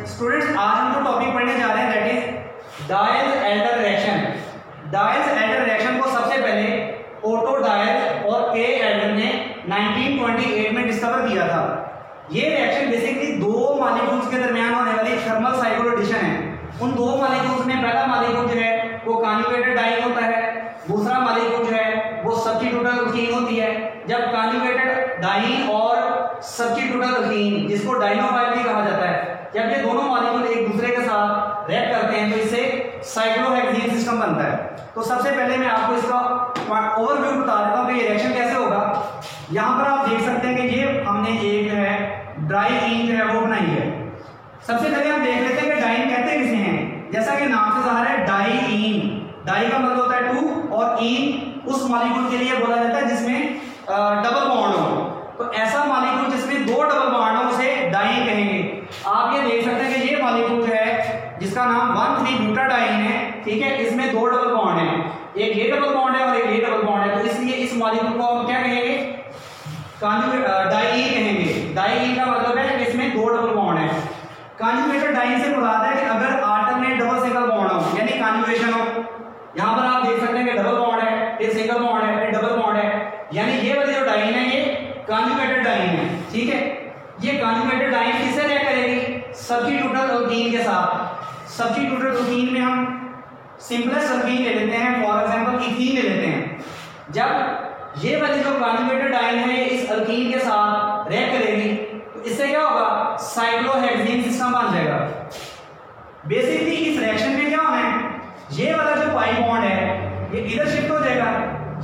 Students आज हम जो टॉपिक पढ़ने जा रहे हैं that is dials-Elder reaction. Dials-Elder reaction को सबसे पहले ओटो डायल्स और के एल्डर ने 1928 में डिस्कवर किया था। ये रिएक्शन बेसिकली दो मॉलिक्यूल्स के दरमियान होने वाली थर्मल साइक्लोएडिशन है। उन दो मॉलिक्यूल्स में पहला मॉलिक्यूल जो है वो कॉन्जुगेटेड डाइन होता है, दूसरा मॉलिक्यूल जो है वो सब्स्टिट्यूटेड एल्कीन होती है। जब कॉन्जुगेटेड डाइन और सब्स्टिट्यूटेड एल्कीन, जिसको डाइनोफाइल भी कहा जाता है, जब ये दोनों मॉलिक्यूल एक दूसरे के साथ रिएक्ट करते हैं तो इससे साइक्लोहेक्सीन सिस्टम बनता है। तो सबसे पहले मैं आपको इसका ओवरव्यू बता देता हूं कि ये रिएक्शन कैसे होगा। यहां पर आप देख सकते हैं कि ये हमने एक जो है डाइईन जो है वो बनाई है। सबसे पहले हम देख लेते हैं कि डाइन कहते किसे हैं। जैसा कि नाम से ज़ाहिर है डाइईन, डाई का मतलब होता है टू और ईन उस मॉलिक्यूल के लिए बोला जाता है जिसमें डबल बॉन्ड हो। तो ऐसा मॉलिक्यूल जिसमें दो डबल बॉन्ड हो उसे डाइन कहेंगे। आप ये देख सकते हैं कि ये मॉलिक्यूल जो है जिसका नाम 1,3-ब्यूटाडाइन है, ठीक है, इसमें दो डबल बॉन्ड है, एक ये डबल बॉन्ड है और एक ये डबल बॉन्ड है। तो इसलिए इस मॉलिक्यूल को हम क्या कहेंगे, डाइईन कहेंगे। डाइईन का मतलब है कि इसमें दो डबल बॉन्ड है। कॉन्जुगेटेड डाइन से मुराद है कि अगर अल्टरनेट डबल सिंगल बॉन्ड हो यानी कॉन्जुगेशन हो। यहां पर आप देख सकते हैं कि डबल बॉन्ड है, फिर सिंगल बॉन्ड है, फिर डबल बॉन्ड है, यानी ये वाली जो डाइन है ये कॉन्जुगेटेड डाइन है, ठीक है। ये कॉन्जुगेटेड डाइन किससे रिएक्ट करेगी, सब्स्टिट्यूटेड एल्कीन के साथ। सब्स्टिट्यूटेड एल्कीन में हम सिंपलेस्ट एल्कीन ले लेते हैं, फॉर एग्जांपल इथीन ले लेते हैं। जब ये वाली जो कॉन्जुगेटेड डाइन है ये इस एल्कीन के साथ रिएक्ट करेगी तो इससे क्या होगा, साइक्लोहेक्सीन सिस्टम बन जाएगा। बेसिकली इस रिएक्शन में क्या होना है, ये वाला जो पाई बॉन्ड है ये इधर शिफ्ट हो जाएगा,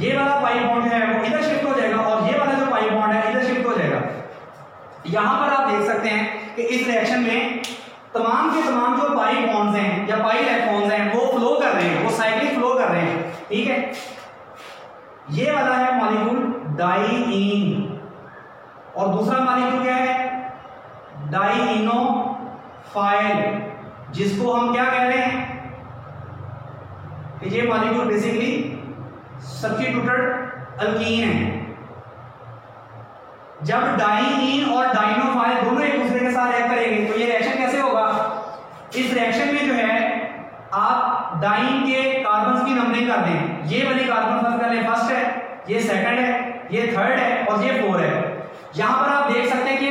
ये वाला पाई बॉन्ड है वो इधर शिफ्ट हो जाएगा और ये वाला जो पाई बॉन्ड है इधर शिफ्ट हो जाएगा। यहां पर आप देख सकते हैं कि इस रिएक्शन में तमाम के तमाम जो पाई बॉन्ड्स हैं या पाई इलेक्ट्रॉन्स हैं वो फ्लो कर रहे हैं, वो साइक्लिक फ्लो कर रहे हैं, ठीक है। ये वाला है मॉलिक्यूल डाइईन और दूसरा मॉलिक्यूल क्या है, डाइइनोफाइल, जिसको हम क्या कह रहे हैं कि ये मॉलिक्यूल बेसिकली सब्स्टिट्यूटेड एल्कीन है। जब डाइईन और डाइनोफाइल दोनों एक दूसरे के साथ रिएक्ट करेंगे तो ये रिएक्शन कैसे होगा, इस रिएक्शन में जो है आप डाइन के कार्बन्स की नंबरिंग कर दें। ये वाली कार्बन फर्स्ट कर लें, फर्स्ट है, ये सेकंड है, ये थर्ड है और ये फोर है। यहां पर आप देख सकते हैं कि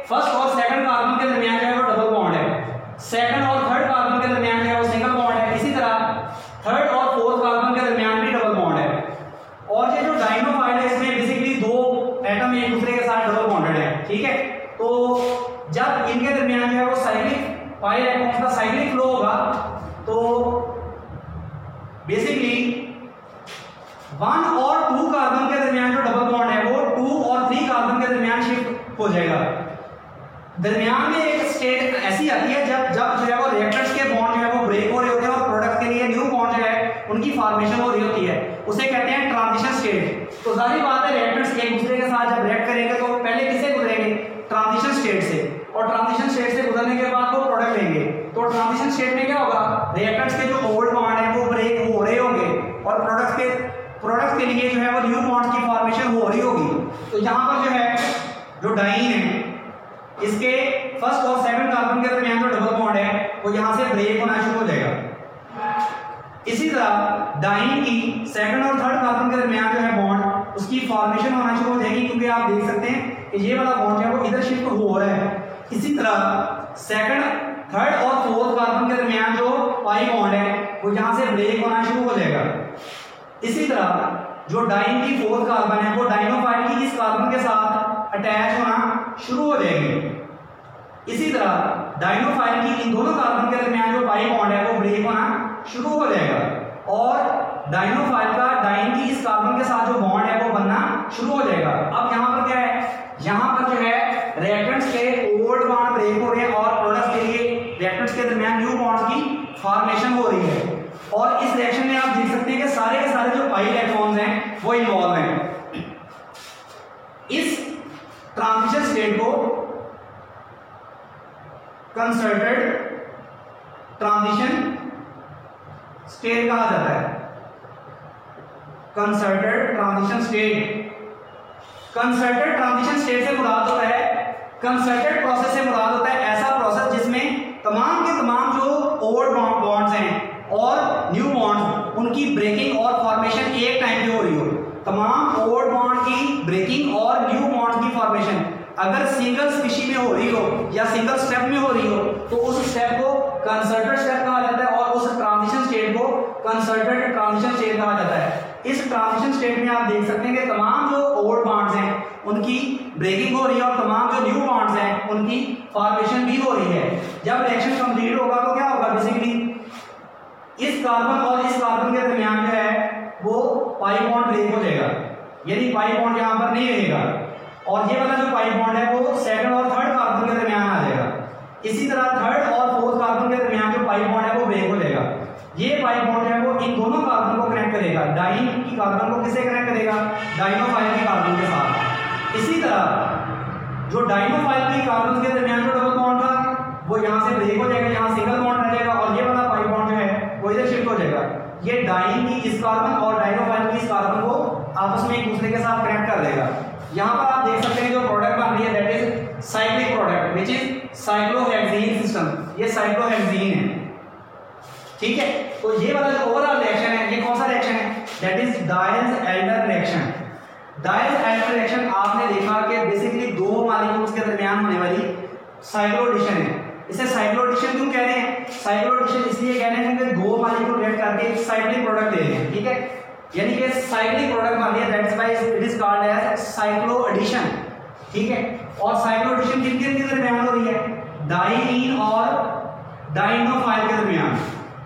फर्स्ट और सेकंड कार्बन के दरमियान जो है वो डबल बॉन्ड है, सेकंड और थर्ड कार्बन के दरमियान जो है वो सिंगल बॉन्ड है। इसी तरह थर्ड और फोर्थ कार्बन के दरमियान भी डबल बॉन्ड है। और ये जो डाइनोफाइल है इसमें बेसिकली दो एटम एक दूसरे के साथ डबल बॉन्डेड है, ठीक है। तो जब इनके दरमियान जो है वो साइक्लिक पाई इलेक्ट्रॉन्स का साइक्लिक फ्लो होगा तो बेसिकली 1 और 2 कार्बन के दरमियान जो डबल बॉन्ड है वो 2 और 3 कार्बन के दरमियान शिफ्ट हो जाएगा। दरमियान में एक स्टेट ऐसी आती है जब जब जो है वो रिएक्टर्स के बॉन्ड जो है वो ब्रेक हो रहे होते हैं और प्रोडक्ट के लिए न्यू बॉन्ड जो है उनकी फॉर्मेशन हो रही होती है, उसे कहते हैं ट्रांजिशन स्टेट। तो जाहिर बात है रिएक्टर्स एक दूसरे के साथ जब रिएक्ट करेंगे तो पहले किससे गुजरेंगे, ट्रांजिशन स्टेट से, और ट्रांजिशन स्टेट से गुजरने के बाद वो प्रोडक्ट लेंगे। तो ट्रांजिशन स्टेट में क्या होगा, रिएक्टर्स के जो ओल्ड बॉन्ड है वो ब्रेक हो रहे होंगे और प्रोडक्ट के लिए जो है वो न्यू बॉन्ड की फॉर्मेशन हो रही होगी। तो यहाँ पर जो है जो डाइन है इसके फर्स्ट और सेकंड कार्बन के दरमियान जो डबल बॉन्ड है वो यहां से ब्रेक होना शुरू हो जाएगा। इसी तरह डाइन की सेकंड और थर्ड कार्बन के दरमियान जो है बॉन्ड उसकी फॉर्मेशन होना शुरू हो जाएगी, क्योंकि आप देख सकते हैं कि ये वाला बॉन्ड है वो इधर शिफ्ट हो रहा है। इसी तरह सेकंड, थर्ड और फोर्थ कार्बन के दरमियान जो पाई बॉन्ड है वो यहां से ब्रेक होना शुरू हो जाएगा। इसी तरह जो डाइन की फोर्थ कार्बन है वो डाइनोफाइल की इस कार्बन के साथ अटैच होना शुरू हो जाएगी। इसी तरह डाइनोफाइल की इन दोनों कार्बन के दरमियान जो पाई बॉन्ड है वो ब्रेक होना शुरू हो जाएगा और डाइनोफाइल का डाइन की इस कार्बन के साथ जो बॉन्ड है वो बनना शुरू हो जाएगा। अब यहाँ पर क्या है, यहाँ पर जो है रिएक्टेंट्स के ओल्ड बॉन्ड ब्रेक हो रहे हैं और प्रोडक्ट के लिए रिएक्टेंट्स के दरमियान न्यू बॉन्ड्स की फॉर्मेशन हो रही है। और इस रिएक्शन में आप देख सकते हैं कि सारे के सारे जो पाई इलेक्ट्रॉन्स हैं वो इन्वॉल्व हैं। इस ट्रांजिशन स्टेट को कंसर्टेड ट्रांजिशन स्टेट कहा जाता है। Concerted transition state, concerted transition state से मुराद होता है, कंसर्टेड प्रोसेस से मुराद होता है ऐसा प्रोसेस जिसमें तमाम और न्यू बॉन्ड उनकी ब्रेकिंग और फॉर्मेशन एक टाइम पे हो रही हो, तमाम ओल्ड बॉन्ड की ब्रेकिंग और न्यू बॉन्ड की फॉर्मेशन अगर सिंगल स्पीशी में हो रही हो या सिंगल स्टेप में हो रही हो तो उस स्टेप को कंसर्टेड स्टेप कहा जाता है और उस ट्रांजिशन स्टेट को कंसर्टेड ट्रांजिशन स्टेट कहा जाता है। इस ट्रांजिशन स्टेट में आप देख सकते हैं कि तमाम जो ओल्ड बॉन्ड्स हैं उनकी ब्रेकिंग हो रही है और तमाम जो न्यू बॉन्ड्स हैं उनकी फॉर्मेशन भी हो रही है। जब रिएक्शन कंप्लीट होगा तो क्या होगा, बेसिकली इस कार्बन और इस कार्बन के दरमियान जो है वो पाई बॉन्ड ब्रेक हो जाएगा, यानी पाई बॉन्ड यहाँ पर नहीं रहेगा और ये वाला जो पाई बॉन्ड है वो सेकंड और थर्ड कार्बन के दरमियान आ जाएगा। इसी तरह थर्ड और फोर्थ कार्बन के दरमियान जो पाई बॉन्ड है वो ब्रेक हो जाएगा। ये पाई बॉन्ड है वो इन दोनों कार्बन को कनेक्ट करेगा, डाइन की कार्बन को किससे कनेक्ट करेगा, डाइनोफाइल की कार्बन के साथ। इसी तरह जो डाइनोफाइल की कार्बन के दरमियान जो डबल बॉन्ड था वो यहाँ से ब्रेक हो जाएगा, यहाँ सिंगल बॉन्ड रह जाएगा और ये वाला पाई बॉन्ड जो है वो इधर शिफ्ट हो जाएगा। ये डाइन की इस कार्बन और डाइनोफाइल की इस कार्बन को आपस में एक दूसरे के साथ कनेक्ट कर देगा। यहाँ पर आप देख सकते हैं जो प्रोडक्ट बन रही है that is cyclic product which is cyclohexene system, ये साइक्लोहेक्सीन है, ठीक है। तो ये वाला जो ओवरऑल रिएक्शन है ये कौन सा रिएक्शन है, that is dials-Elder reaction. Dials-Elder reaction आपने देखा कि बेसिकली दो मॉलिक्यूल्स के दरमियान होने वाली साइक्लोएडिशन है। इसे साइक्लोएडिशन क्यों कह रहे हैं, साइक्लोएडिशन इसलिए कह रहे हैं क्योंकि दो मॉलिक्यूल रिएक्ट करके एक साइक्लिक प्रोडक्ट दे रहे हैं, ठीक है, यानी कि साइक्लिक प्रोडक्ट बन रही है, that's why it is called as cycloaddition, ठीक है। और साइक्लोएडिशन किन किन के दरमियान हो रही है, डाइईन और डाइनोफाइल के दरमियान।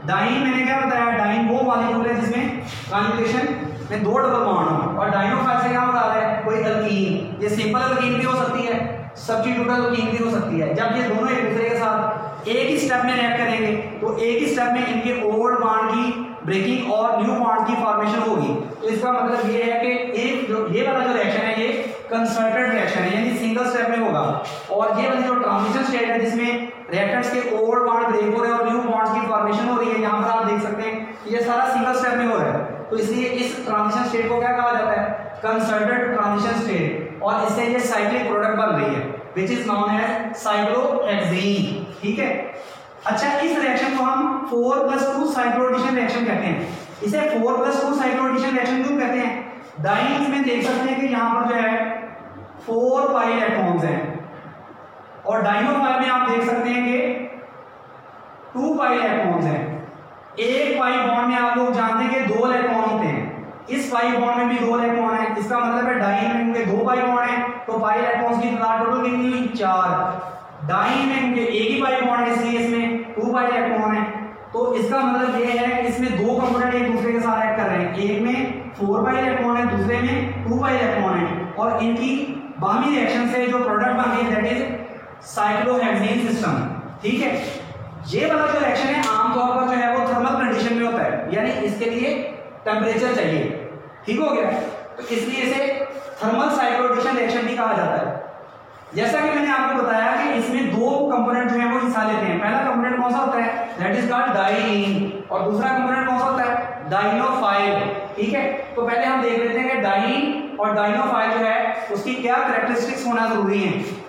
डाइन मैंने क्या बताया, डाइन वो मॉलिक्यूल है जिसमें कॉन्जुगेशन में दो डबल बॉन्ड हो, और डाइनोफाइल से क्या बता रहा है, कोई अल्कीन, ये सिंपल अल्कीन भी हो सकती है, सब्स्टिट्यूटल अल्कीन भी हो सकती है। जब ये दोनों एक दूसरे के साथ एक ही स्टेप में रिएक्ट करेंगे तो एक ही स्टेप में इनके ओल्ड बॉन्ड की ब्रेकिंग और न्यू बॉन्ड की फॉर्मेशन होगी। तो इसका मतलब ये है कि एक जो ये वाला जो रिएक्शन है ये कंसर्टेड रिएक्शन है, यानी सिंगल स्टेप में होगा, और ये वाली जो ट्रांजिशन स्टेट है जिसमें रिएक्टेंट्स के ओल्ड बॉन्ड ब्रेक हो रहे हैं और न्यू बॉन्ड्स की फॉर्मेशन हो रही है, यहाँ पर आप देख सकते हैं ये सारा सिंगल स्टेप में हो रहा है। तो इसलिए इस ट्रांजिशन स्टेट को क्या कहा जाता है, कंसर्टेड ट्रांजिशन स्टेट, और इससे ये साइक्लिक प्रोडक्ट बन रही है which is known as cyclohexene, ठीक है। अच्छा, इस रिएक्शन को हम 4+2 साइक्लोएडिशन रिएक्शन कहते हैं। इसे 4+2 साइक्लोएडिशन रिएक्शन क्यों कहते हैं, डाइन्स में देख सकते हैं कि यहाँ पर जो है 4 पाई इलेक्ट्रॉन्स हैं और डाइनोफाइल में आप देख सकते हैं कि 2 पाई इलेक्ट्रॉन्स हैं। एक पाई बॉन्ड में आप लोग जानते हैं कि 2 इलेक्ट्रॉन होते हैं, इस पाई बॉन्ड में भी 2 इलेक्ट्रॉन है, इसका मतलब है डाइन में उनके 2 पाई बॉन्ड है, तो पाई इलेक्ट्रॉन्स की तादाद टोटल कितनी हुई, 4। डाइन में उनके एक ही पाई बॉन्ड है इसलिए इसमें 2 पाई इलेक्ट्रॉन है, तो इसका मतलब ये है कि इसमें दो कंपोनेंट एक दूसरे के साथ एक्ट कर रहे हैं, एक में 4 पाई इलेक्ट्रॉन है, दूसरे में 2 पाई इलेक्ट्रॉन है, और इनकी बाहमी रिएक्शन से जो प्रोडक्ट बन रही है दैट इज साइक्लोहेक्सीन सिस्टम, ठीक है। ये वाला जो रिएक्शन है आमतौर पर जो है वो थर्मल कंडीशन में होता है, यानी इसके लिए टेम्परेचर चाहिए, ठीक हो गया, तो इसलिए इसे थर्मल साइक्लोएडिशन रिएक्शन भी कहा जाता है। जैसा कि मैंने आपको बताया कि इसमें दो कंपोनेंट जो है वो हिस्सा लेते हैं। पहला कंपोनेंट कौन सा होता है, दैट इज कॉल्ड डाइन, और दूसरा कंपोनेंट कौन सा होता है, डाइनोफाइल, ठीक है। तो पहले हम देख लेते हैं कि डाइन और डाइनोफाइल जो है उसकी क्या कैरेक्टरिस्टिक्स होना जरूरी है।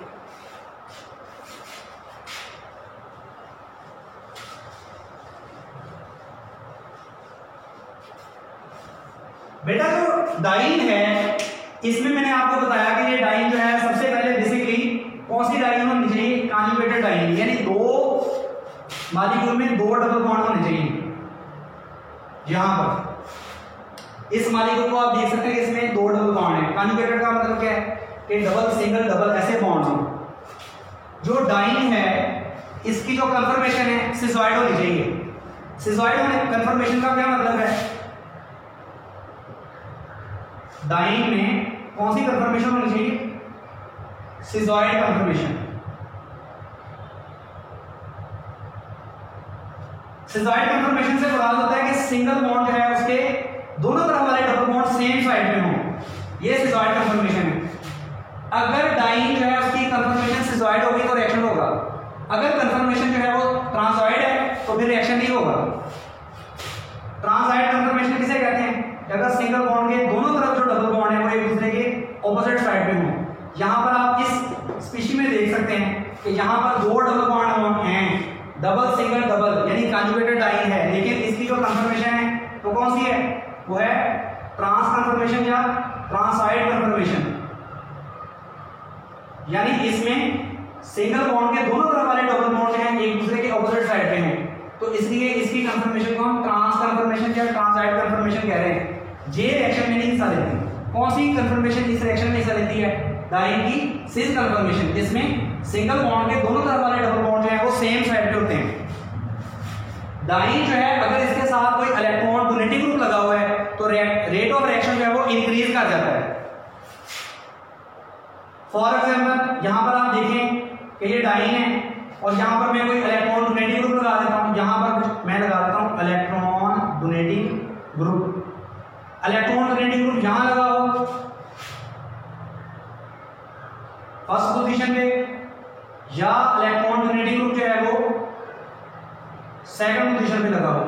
बेटा जो डाइन है इसमें मैंने आपको बताया कि ये डाइन जो है सबसे पहले बेसिकली कौन सी डाइन होनी चाहिए, कॉन्जुगेटेड डाइन, यानी दो मॉलिक्यूल में 2 डबल बॉन्ड होने चाहिए। यहां पर इस मॉलिक्यूल को आप देख सकते हैं कि इसमें 2 डबल बॉन्ड है। कॉन्जुगेटेड का मतलब क्या है कि डबल सिंगल डबल ऐसे बॉन्ड हो। जो डाइन है इसकी जो कंफर्मेशन है सिसॉइड होनी चाहिए। सिसॉइड होने कंफर्मेशन का क्या मतलब है, डाइन में कौन सी कंफर्मेशन होनी चाहिए, सिसॉइड कंफर्मेशन। सिसॉइड कंफर्मेशन से मुराद होता है कि सिंगल बॉन्ड जो है उसके दोनों तरफ वाले डबल बॉन्ड सेम साइड में हो, ये सिसॉइड कंफर्मेशन है। अगर डाइन जो है उसकी कंफर्मेशन सिसॉइड होगी तो रिएक्शन होगा, अगर कंफर्मेशन जो है वो ट्रांसॉइड है तो फिर रिएक्शन नहीं होगा। ट्रांसॉइड कंफर्मेशन किसे कहते हैं, अगर सिंगल बॉन्ड के दोनों तरफ जो डबल बॉन्ड है वो एक दूसरे के ऑपोजिट साइड में हो। यहाँ पर आप इस स्पीशी में देख सकते हैं कि यहाँ पर 2 डबल बॉन्ड हैं, डबल सिंगल डबल यानी कंजुगेटेड डाइन है, लेकिन इसकी जो कंफर्मेशन है वो कौन सी है, वो है ट्रांस कंफर्मेशन या ट्रांसाइड कंफर्मेशन। यानी इसमें सिंगल बॉन्ड के दोनों तरफ वाले डबल बॉन्ड हैं एक दूसरे के ऑपोजिट साइड पे हैं, तो इसलिए इसकी कंफर्मेशन को हम ट्रांस कंफर्मेशन या ट्रांसाइड कंफर्मेशन कह रहे हैं। ये रिएक्शन में नहीं हिस्सा लेती। कौन सी कंफर्मेशन इस रिएक्शन में हिस्सा लेती है, डाइन की सिस कंफर्मेशन। इसमें सिंगल बॉन्ड के दोनों तरफ वाले डबल बॉन्ड जो है वो सेम साइड पे होते हैं। डाइन जो है अगर इसके साथ कोई इलेक्ट्रॉन डोनेटिंग ग्रुप लगा हुआ है तो रेट ऑफ रिएक्शन जो है वो इंक्रीज कर जाता है। फॉर एग्जाम्पल यहां पर आप देखें कि ये डाइन है और यहां पर मैं कोई इलेक्ट्रॉन डोनेटिंग ग्रुप लगा देता हूं, यहां पर मैं लगा देता हूं electron donating group. Electron donating group यहां लगा हो फर्स्ट पोजीशन पे, या इलेक्ट्रॉन डोनेटिंग ग्रुप जो है वो सेकंड पोजीशन पे लगा हो।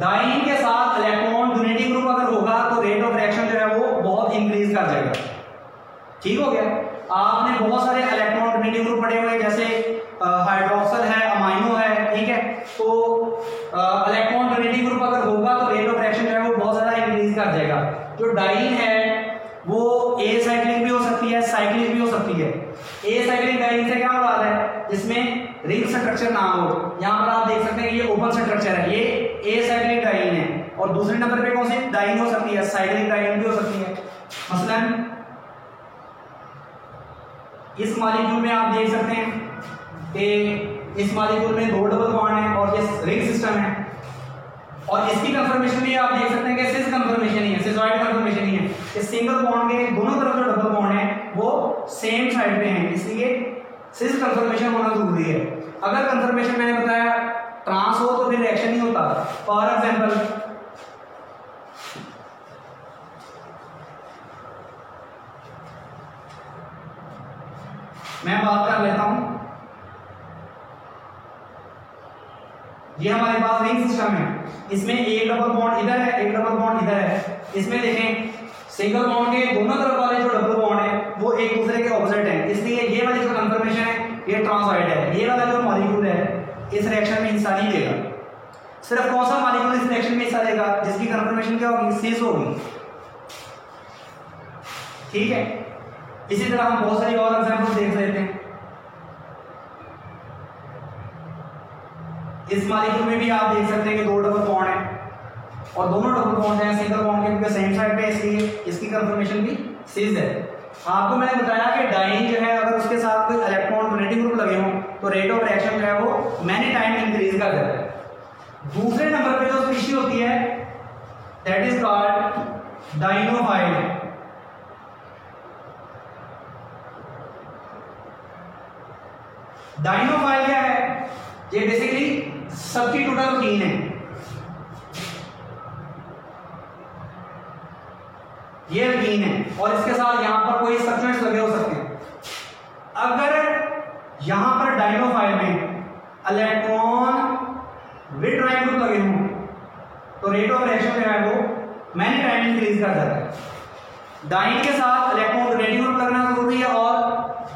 डाइन के साथ इलेक्ट्रॉन डोनेटिंग ग्रुप अगर होगा तो रेट ऑफ रिएक्शन जो है वो बहुत इंक्रीज कर जाएगा। ठीक हो गया। आपने बहुत सारे इलेक्ट्रॉन डोनेटिंग ग्रुप पढ़े हुए जैसे हाइड्रोक्सिल है, अमाइनो है, ठीक है। तो इलेक्ट्रॉन डोनेटिंग ग्रुप अगर होगा तो रेट ऑफ रिएक्शन जो है वो बहुत ज्यादा इंक्रीज कर जाएगा। जो डाइन है वो ए साइक्लिक भी हो सकती है, साइक्लिक भी हो सकती है। ए साइक्लिक डाइन से क्या मुराद है, जिसमें रिंग स्ट्रक्चर ना हो। यहां पर आप देख सकते हैं ये ओपन स्ट्रक्चर है, ये ए साइक्लिक डाइन है। और दूसरे नंबर पे कौन सी डाइन हो सकती है, साइक्लिक डाइन भी हो सकती है। मसलन इस मॉलिक्यूल में आप देख सकते हैं कि इस मॉलिक्यूल में दो डबल बॉन्ड है और ये रिंग सिस्टम है, और इसकी कंफर्मेशन भी आप देख सकते हैं कि सिस कंफर्मेशन ही है, सिसॉइड कंफर्मेशन ही है। इस सिंगल बॉन्ड के दोनों तरफ जो डबल बॉन्ड है वो सेम साइड पे हैं, इसलिए सिस कंफर्मेशन होना जरूरी है। अगर कंफर्मेशन मैंने बताया ट्रांस हो तो फिर रिएक्शन नहीं होता। फॉर एग्जांपल मैं बात कर लेता हूं, ये हमारे पास रिंग सिस्टम है, इसमें एक डबल बॉन्ड इधर है, एक डबल बॉन्ड इधर है। इसमें देखें सिंगल बॉन्ड के दोनों तरफ वाले जो डबल बॉन्ड है वो एक दूसरे के ऑपोजिट हैं, इसलिए ये वाली जो कंफर्मेशन है ये ट्रांसाइड है। ये वाला जो मॉलिक्यूल है इस रिएक्शन में हिस्सा नहीं लेगा। सिर्फ कौन सा मॉलिक्यूल इस रिएक्शन में हिस्सा लेगा, जिसकी कंफर्मेशन क्या होगी, सिस होगी। ठीक है। इसी तरह हम बहुत सारी और एग्जांपल देख लेते हैं। इस मॉलिक्यूल में भी आप देख सकते हैं कि दो डबल बॉन्ड है और दोनों डबल बॉन्ड हैं सिंगल बॉन्ड के सेम साइड पे, इसलिए इसकी कंफर्मेशन भी सिस है। आपको मैंने बताया कि डाइन जो है अगर उसके साथ कोई इलेक्ट्रॉन डोनेटिंग ग्रुप लगे हों तो रेट ऑफ रिएक्शन जो है वो मैनी टाइम इंक्रीज कर देता है। दूसरे नंबर पे जो स्पीशीज होती है that is called dienophile. Dienophile क्या है, ये बेसिकली सब्स्टिट्यूटल प्रोटीन है। ये प्रोटीन है और इसके साथ यहां पर कोई सब्सटेंस लगे हो सकते हैं। अगर यहां पर डाइनोफाइल में इलेक्ट्रॉन विद ट्राइन ग्रुप लगे हों तो रेट ऑफ रिएक्शन जो है वो मैनी टाइम इंक्रीज कर जाता है। डाइन के साथ इलेक्ट्रॉन डोनेटिंग ग्रुप लगना जरूरी है और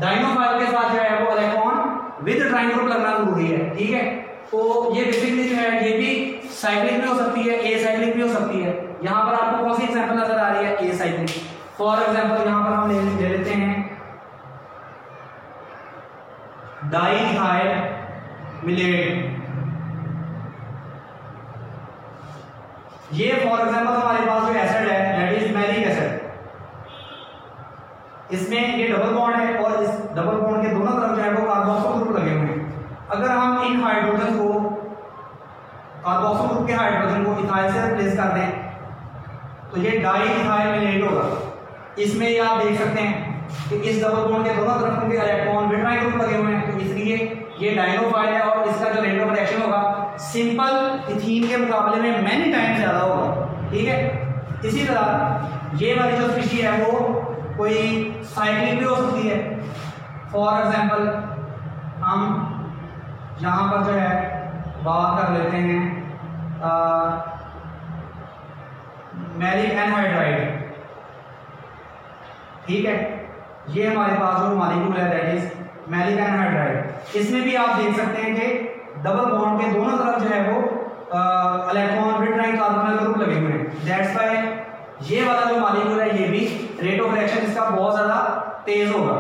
डाइनोफाइल के साथ जो है वो इलेक्ट्रॉन विद ट्राइन ग्रुप लगना जरूरी है। ठीक है। तो ये बेसिकली जो है ये भी साइक्लिक भी हो सकती है, ए साइक्लिक भी हो सकती है। यहां पर आपको कौन सी एग्जांपल नजर आ रही है, ए साइक्लिक। फॉर एग्जांपल यहां पर हम ले लेते हैं डाइइथाइल मिलेट। ये फॉर एग्जांपल हमारे पास जो एसिड है दैट इज मैलिक एसिड। इसमें ये डबल बॉन्ड है और इस डबल बॉन्ड के दोनों तरफ जो है वो कार्बोक्सिल ग्रुप लगे हुए हैं। अगर हम इन हाइड्रोजन को कार्बोक्सिल ग्रुप के हाइड्रोजन को इथाइल से रिप्लेस कर दें तो ये डाइइथाइल मिलेट होगा। इसमें ये आप देख सकते हैं कि इस डबल बॉन्ड के दोनों तरफ उनके इलेक्ट्रॉन विद ट्राइन ग्रुप लगे हुए हैं, तो इसलिए ये डाइनोफाइल है और इसका जो रेट ऑफ रिएक्शन होगा सिंपल इथीन के मुकाबले में मैनी टाइम ज्यादा होगा। ठीक है। इसी तरह ये वाली जो स्पीशीज है वो कोई साइक्लिक भी हो सकती है। फॉर एग्जांपल हम यहां पर जो है बात कर लेते हैं मैलिक एनहाइड्राइड। ठीक है। ये हमारे पास जो मॉलिक्यूल है दैट इज मैलिक एनहाइड्राइड। इसमें भी आप देख सकते हैं कि डबल बॉन्ड के दोनों तरफ जो है वो इलेक्ट्रॉन विद ट्राइकार्बोनिल ग्रुप लगे हुए हैं। दैट्स व्हाई ये वाला जो मॉलिक्यूल है ये भी रेट ऑफ रिएक्शन इसका बहुत ज्यादा तेज होगा।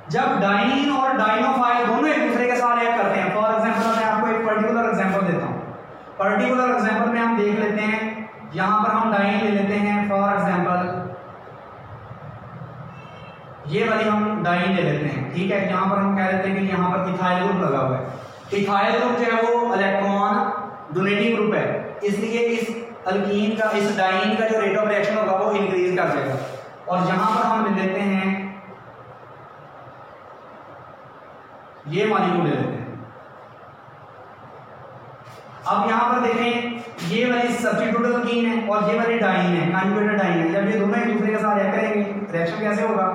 जब डाइन और डाइनोफाइल दोनों एक दूसरे के साथ रिएक्ट करते हैं, फॉर एग्जांपल मैं आपको एक पर्टिकुलर एग्जांपल देता हूं। पर्टिकुलर एग्जांपल में हम देख लेते हैं, यहां पर हम डाइन ले लेते हैं, फॉर एग्जांपल ये वाली हम डाइन ले लेते हैं, ठीक है। यहां पर हम कह लेते हैं कि यहां पर इथाइल ग्रुप लगा हुआ है। इथाइल ग्रुप जो है वो इलेक्ट्रॉन डोनेटिंग ग्रुप है, इसलिए इस अल्कीन का, इस डाइन का जो रेट ऑफ रिएक्शन होगा वो इंक्रीज कर जाएगा। और यहां पर हम ले लेते हैं ये मॉलिक्यूल ले लेते हैं। अब यहां पर देखें ये वाली सब्स्टिट्यूट अल्कीन है और ये वाली डाइन है, कॉन्जुगेटेड डाइन है। जब ये दोनों एक दूसरे के साथ रिएक्ट करेंगे, रिएक्शन कैसे होगा,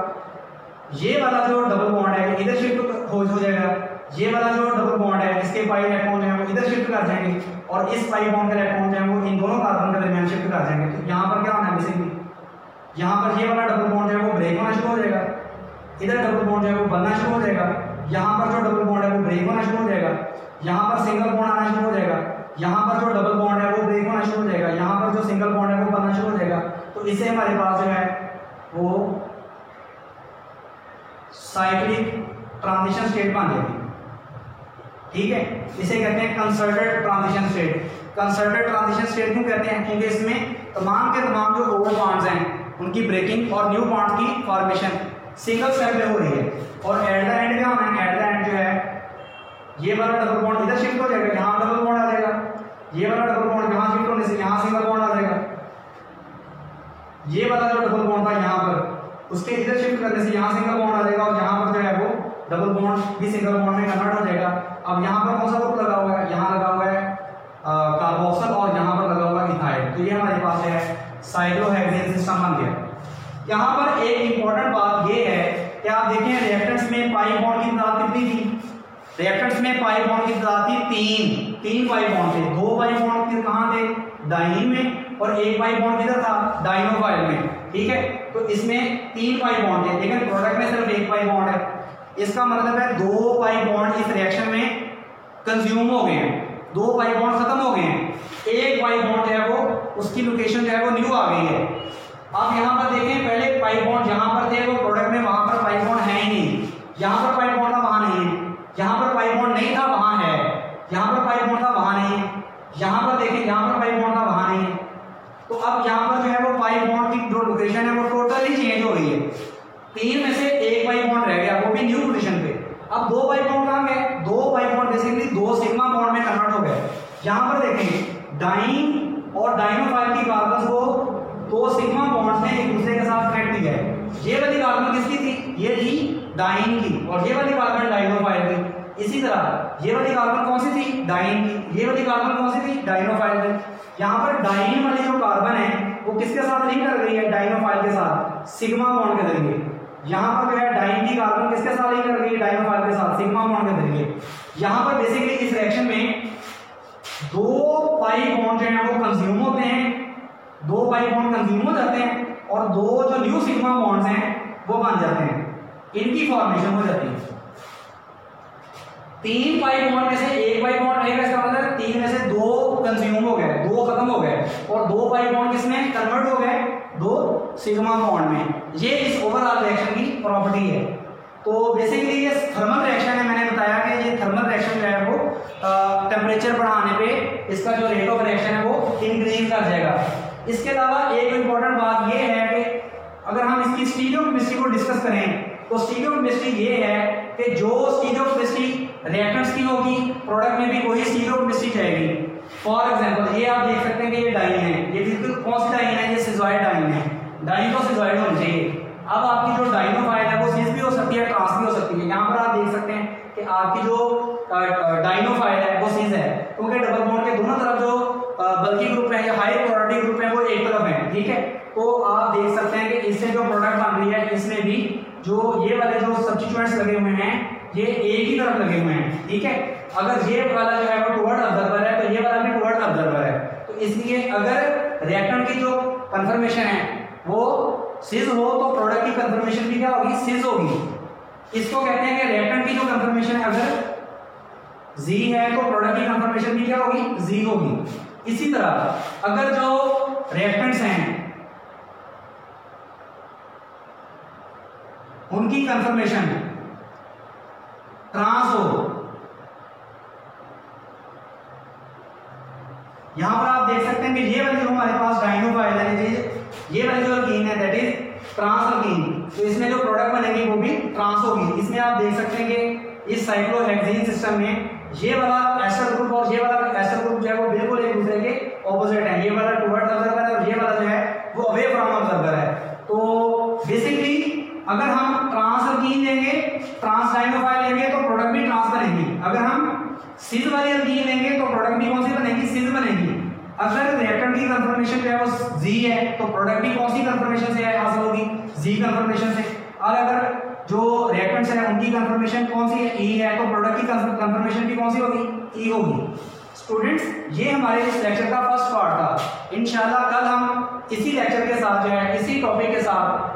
ये वाला जो डबल बॉन्ड है इधर शिफ्ट हो जाएगा, ये वाला जो डबल बॉन्ड है इसके पाई इलेक्ट्रॉन जो है वो इधर शिफ्ट कर जाएंगे और इस पाई बॉन्ड के इलेक्ट्रॉन जो है वो इन दोनों कार्बन के दरमियान शिफ्ट कर जाएंगे। तो यहां पर क्या होना है, बेसिकली यहां पर ये वाला डबल बॉन्ड जो है वो ब्रेक होना शुरू हो जाएगा, इधर डबल बॉन्ड जो है वो बनना शुरू हो जाएगा, यहां पर जो डबल बॉन्ड है वो ब्रेक होना शुरू हो जाएगा, यहां पर सिंगल बॉन्ड आना शुरू हो जाएगा, यहां पर जो डबल बॉन्ड है वो ब्रेक होना शुरू हो जाएगा, यहां पर जो सिंगल बॉन्ड है वो बनना शुरू हो जाएगा। तो इससे हमारे पास जो है वो साइक्लिक ट्रांजिशन स्टेट बन जाएगी, ठीक है। इसे कहते हैं concerted transition state. Concerted transition state क्यों कहते हैं, क्योंकि इसमें तमाम के तमाम जो ओल्ड बॉन्ड्स हैं उनकी ब्रेकिंग और न्यू बॉन्ड की फॉर्मेशन सिंगल स्टेप में हो रही है। और एट द एंड क्या होना है, एट द एंड जो है ये वाला डबल बॉन्ड इधर शिफ्ट हो जाएगा, यहां डबल बॉन्ड आ जाएगा, ये वाला डबल बॉन्ड यहां शिफ्ट होने से यहां सिंगल बॉन्ड आ जाएगा, ये वाला जो डबल बॉन्ड था यहां पर उसके इधर शिफ्ट करने से यहां सिंगल बॉन्ड आ जाएगा और यहां पर जो है वो डबल बॉन्ड भी सिंगल बॉन्ड में कन्वर्ट हो जाएगा। अब यहां पर कौन सा ग्रुप लगा हुआ है, यहां लगा हुआ है कार्बोक्सिल और यहां पर लगा हुआ है इथाइल। तो ये हमारे पास है साइक्लोहेक्सेन सिस्टम बन गया। यहां पर एक इंपॉर्टेंट बात ये है कि आप देखें रिएक्टेंट्स में पाई बॉन्ड की तादाद कितनी थी, रिएक्टेंट्स में पाई बॉन्ड की तादाद थी तीन पाई बॉन्ड थे। दो पाई बॉन्ड कहां थे, डाइन में, और एक पाई बॉन्ड किधर था, डाइनोफाइल में, ठीक है। तो इसमें तीन पाई बॉन्ड थे लेकिन प्रोडक्ट में सिर्फ एक पाई बॉन्ड है। इसका मतलब है दो पाई बॉन्ड इस रिएक्शन में कंज्यूम हो गए हैं, दो पाई बॉन्ड खत्म हो गए हैं, एक पाई बॉन्ड जो है वो उसकी लोकेशन जो है वो न्यू आ गई है। अब यहां पर देखें, पहले पाई बॉन्ड जहां पर थे वो प्रोडक्ट में, वहां पर पाई बॉन्ड है ही नहीं, यहां पर पाई बॉन्ड था वहां नहीं है, यहां पर पाई बॉन्ड नहीं था वहां है, यहां पर पाई बॉन्ड था वहां नहीं है, यहां पर देखें यहां पर पाई बॉन्ड था वहां नहीं है। तो अब यहां पर जो है वो पाई बॉन्ड की जो लोकेशन है वो टोटली चेंज हो गई है। तीन में से एक पाई बॉन्ड रह गया, वो भी न्यू पोजीशन पे। अब दो पाई बॉन्ड कहां गए, दो पाई बॉन्ड बेसिकली दो सिग्मा बॉन्ड में कन्वर्ट हो गए। यहां पर देखें डाइन और डाइनोफाइल की कार्बन को दो सिग्मा बॉन्ड्स ने एक दूसरे के साथ कनेक्ट किया है। ये वाली कार्बन किसकी थी, ये थी डाइन की, और ये वाली कार्बन डाइनोफाइल की। इसी तरह ये वाली कार्बन कौन सी थी, डाइन की, ये वाली कार्बन कौन सी थी, डाइनोफाइल की। यहाँ पर डाइन वाली जो कार्बन है वो किसके साथ लिंक कर गई है, डाइनोफाइल के साथ, सिग्मा बॉन्ड के जरिए। यहाँ पर जो है डाइन की कार्बन किसके साथ लिंक कर गई है, डाइनोफाइल के साथ, सिग्मा बॉन्ड के जरिए। यहाँ पर बेसिकली इस रिएक्शन में दो पाई बॉन्ड जो है वो कंज्यूम होते हैं, दो पाई बॉन्ड कंज्यूम हो जाते हैं और दो जो न्यू सिग्मा बॉन्ड्स हैं वो बन जाते हैं, इनकी फॉर्मेशन हो जाती है। तीन पाई बॉन्ड में से एक पाई बॉन्ड रहेगा, इसका मतलब तीन में से दो कंज्यूम हो गए, दो खत्म हो गए, और दो पाई बॉन्ड किसमें कन्वर्ट हो गए, दो सिग्मा बॉन्ड में। ये इस ओवरऑल रिएक्शन की प्रॉपर्टी है। तो बेसिकली ये थर्मल रिएक्शन है, मैंने बताया कि ये थर्मल रिएक्शन जो है वो टेम्परेचर बढ़ाने पे इसका जो रेट ऑफ रिएक्शन है वो इंक्रीज कर जाएगा। इसके अलावा एक इंपॉर्टेंट बात ये है कि अगर हम इसकी स्टीरियोकेमिस्ट्री को डिस्कस करें तो स्टीरियोकेमिस्ट्री ये है कि जो स्टीरियोकेमिस्ट्री रिएक्टेंट्स की होगी प्रोडक्ट में भी वही स्टीरियोकेमिस्ट्री जाएगी। फॉर एग्जांपल ये आप देख सकते हैं कि ये डाइन है, ये बिल्कुल कौन सी डाइन है, ये सिजॉइड डाइन है, डाइन तो सिजॉइड होनी चाहिए। अब आपकी जो डाइनोफाइल है वो सिस भी हो सकती है, ट्रांस भी हो सकती है। यहाँ पर आप देख सकते हैं कि आपकी जो डाइनोफाइल है वो सिस है, क्योंकि डबल बॉन्ड के दोनों तरफ जो बल्कि ग्रुप है या हाई प्रायोरिटी ग्रुप है वो एक तरफ है, ठीक है। तो आप देख सकते हैं कि इससे जो प्रोडक्ट बन रही है इसमें भी जो ये वाले जो सब्स्टिट्यूएंट्स लगे हुए हैं ये एक ही तरफ लगे हुए हैं, ठीक है। अगर ये वाला जो है वो टुवर्ड ऑब्जर्वर है तो ये वाला भी टुवर्ड ऑब्जर्वर है। तो इसलिए अगर रिएक्टेंट की जो कंफर्मेशन है वो सिज हो तो प्रोडक्ट की कंफर्मेशन भी क्या होगी, सिज होगी। इसको कहते हैं कि रिएक्टेंट की जो कंफर्मेशन है अगर Z है तो प्रोडक्ट की कंफर्मेशन भी क्या होगी, Z होगी। इसी तरह अगर जो रिएक्टेंट्स हैं उनकी कंफर्मेशन ट्रांस हो, यहां पर आप देख सकते हैं कि ये वाली जो हमारे पास डाइनोफाइल है, ये वाली जो अल्कीन है दैट इज ट्रांस अल्कीन, तो इसमें जो प्रोडक्ट बनेगी वो भी ट्रांस होगी। इसमें आप देख सकते हैं कि इस साइक्लोहेक्सेन सिस्टम में ये वाला एस्टर ग्रुप और ये वाला एस्टर ग्रुप जो है वो बिल्कुल एक दूसरे के ऑपोजिट है। ये वाला टुवर्ड ऑब्जर्वर है और ये वाला जो है वो अवे फ्रॉम ऑब्जर्वर है। तो बेसिकली अगर हम ट्रांस अल्कीन लेंगे, ट्रांस डाइनोफाइल लेंगे तो प्रोडक्ट भी ट्रांस बनेगी। अगर हम सिज वाली अल्कीन लेंगे तो प्रोडक्ट भी कौन सी बनेगी, सिज बनेगी। अगर रिएक्टेंट की कंफर्मेशन जो है वो Z है तो प्रोडक्ट भी कौन सी कंफर्मेशन से हासिल होगी, Z कंफर्मेशन से। और अगर जो रिएक्टेंट्स है उनकी कंफर्मेशन कौन सी है, E है, तो प्रोडक्ट की कंफर्मेशन भी कौन सी होगी, E होगी। स्टूडेंट्स ये हमारे इस लेक्चर का फर्स्ट पार्ट था। इंशाल्लाह कल हम इसी लेक्चर के साथ जो है इसी टॉपिक के साथ